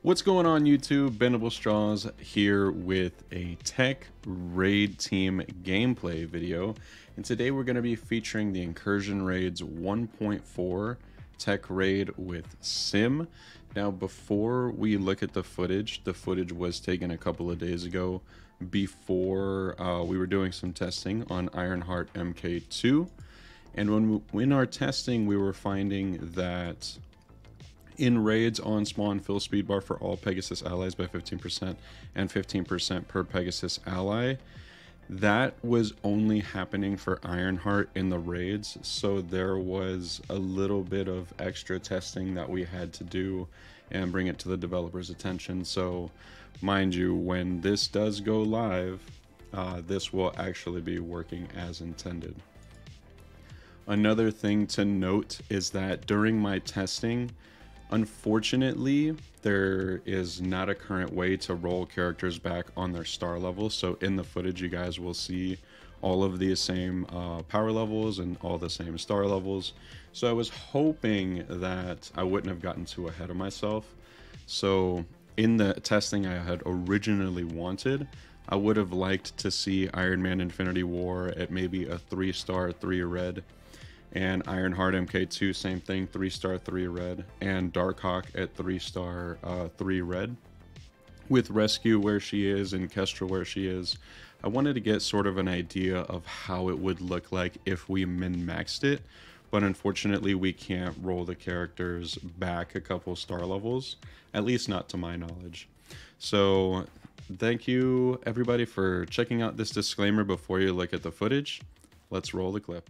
What's going on YouTube? Bendable Straws here with a tech raid team gameplay video, and today we're going to be featuring the Incursion Raids 1.4 tech raid with Sim. Now before we look at the footage was taken a couple of days ago before we were doing some testing on Ironheart MK2, and in our testing we were finding that in raids on spawn fill speed bar for all Pegasus allies by 15% and 15% per Pegasus ally, that was only happening for Ironheart in the raids. So there was a little bit of extra testing that we had to do and bring it to the developers' attention. So mind you, when this does go live, this will actually be working as intended. Another thing to note is that during my testing, unfortunately, there is not a current way to roll characters back on their star levels. So in the footage, you guys will see all of the same power levels and all the same star levels. So I was hoping that I wouldn't have gotten too ahead of myself. So in the testing I had originally wanted, I would have liked to see Iron Man Infinity War at maybe a 3-star 3 red. And Ironheart MK2, same thing, 3-star 3 red, and Darkhawk at 3-star 3 red. With Rescue where she is and Kestrel where she is, I wanted to get sort of an idea of how it would look like if we min-maxed it, but unfortunately we can't roll the characters back a couple star levels, at least not to my knowledge. So thank you everybody for checking out this disclaimer before you look at the footage. Let's roll the clip.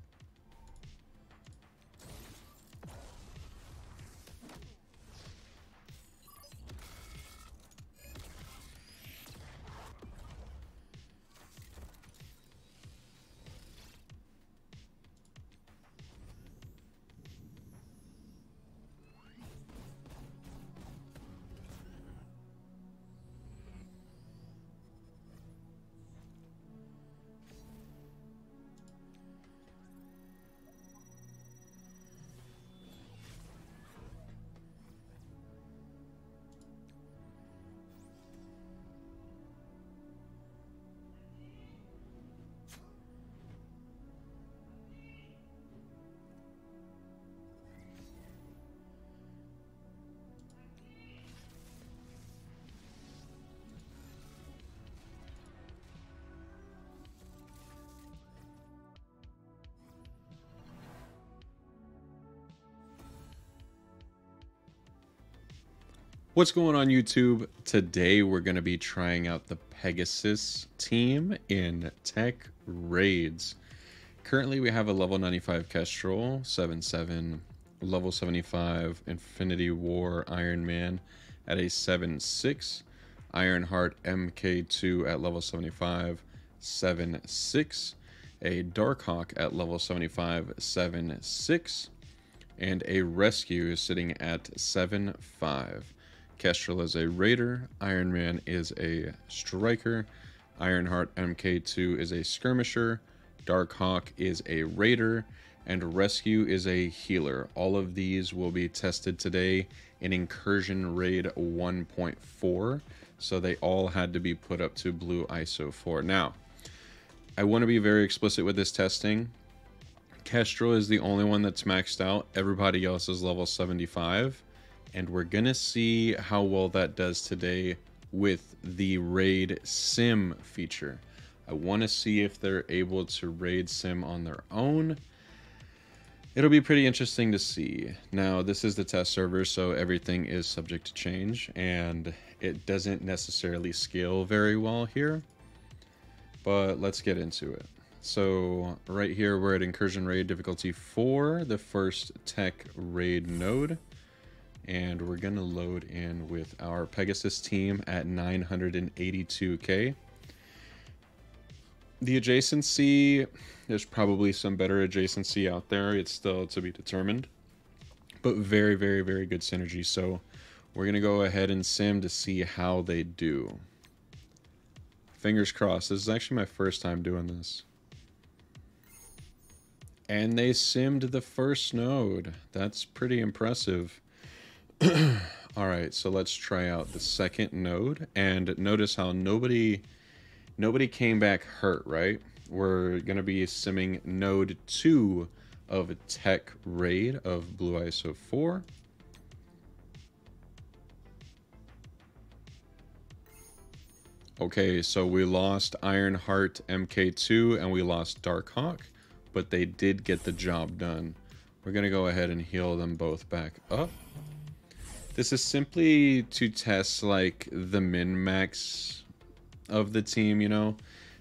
What's going on YouTube? Today we're going to be trying out the Pegasus team in tech raids. Currently we have a level 95 Kestrel, 7-7, level 75 Infinity War Iron Man at a 7-6, Ironheart MK2 at level 75, 7-6, a Darkhawk at level 75, 7-6, and a Rescue sitting at 7-5. Kestrel is a raider, Iron Man is a striker, Ironheart MK2 is a skirmisher, Darkhawk is a raider, and Rescue is a healer. All of these will be tested today in Incursion Raid 1.4, so they all had to be put up to blue ISO 4. Now, I want to be very explicit with this testing. Kestrel is the only one that's maxed out. Everybody else is level 75. And we're gonna see how well that does today with the raid sim feature. I want to see if they're able to raid sim on their own. It'll be pretty interesting to see. Now, this is the test server, so everything is subject to change, and it doesn't necessarily scale very well here. But let's get into it. So right here, we're at Incursion Raid difficulty 4, the first tech raid node. And we're gonna load in with our Pegasus team at 982k. The adjacency, there's probably some better adjacency out there. It's still to be determined, but very, very, very good synergy. So we're gonna go ahead and sim to see how they do. Fingers crossed. This is actually my first time doing this. And they simmed the first node. That's pretty impressive. All right, so let's try out the second node, and notice how nobody came back hurt, right? We're gonna be simming node 2 of Tech Raid of Blue ISO 4. Okay, so we lost Ironheart MK2 and we lost Darkhawk, but they did get the job done. We're gonna go ahead and heal them both back up. This is simply to test like the min-max of the team, you know?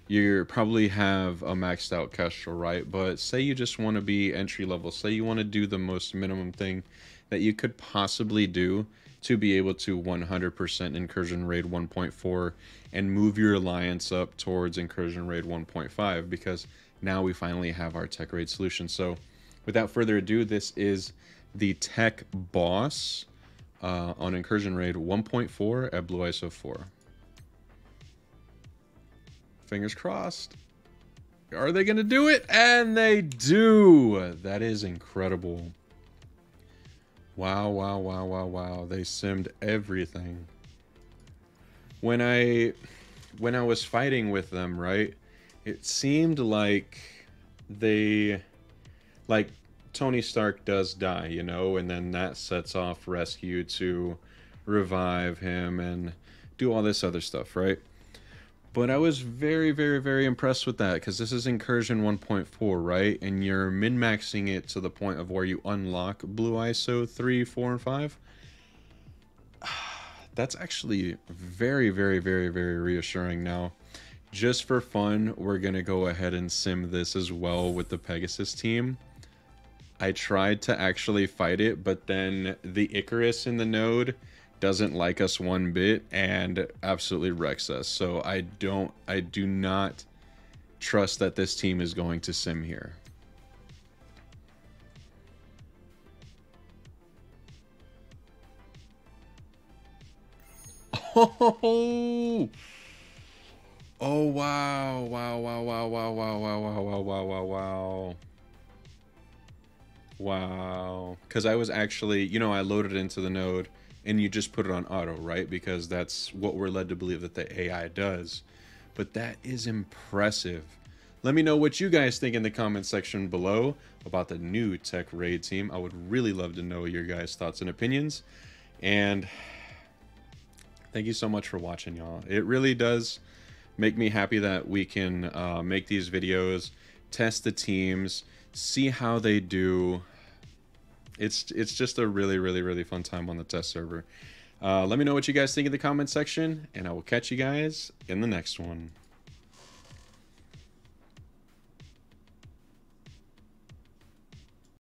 You probably have a maxed out Kestrel, right? But say you just want to be entry level, say you want to do the most minimum thing that you could possibly do to be able to 100% Incursion Raid 1.4 and move your alliance up towards Incursion Raid 1.5, because now we finally have our Tech Raid solution. So without further ado, this is the Tech Boss on Incursion Raid 1.4 at Blue ISO 4. Fingers crossed. Are they going to do it? And they do. That is incredible. Wow, wow, wow, wow, wow. They simmed everything. When I was fighting with them, right? It seemed like like Tony Stark does die, you know, and then that sets off Rescue to revive him and do all this other stuff, right? But I was very, very, very impressed with that, because this is Incursion 1.4, right? And you're min-maxing it to the point of where you unlock Blue ISO 3, 4, and 5. That's actually very, very, very, very reassuring. Now, just for fun, we're going to go ahead and sim this as well with the Pegasus team. I tried to actually fight it, but then the Icarus in the node doesn't like us one bit and absolutely wrecks us. So I do not trust that this team is going to sim here. Oh, oh wow, wow, wow, wow, wow, wow, wow, wow, wow, wow, wow, wow. Wow. Because I was actually, you know, I loaded into the node and you just put it on auto, right? Because that's what we're led to believe that the AI does. But that is impressive. Let me know what you guys think in the comment section below about the new Tech Raid team. I would really love to know your guys' thoughts and opinions. And thank you so much for watching, y'all. It really does make me happy that we can make these videos, test the teams, see how they do. It's just a really, really, really fun time on the test server. Let me know what you guys think in the comment section, and I will catch you guys in the next one.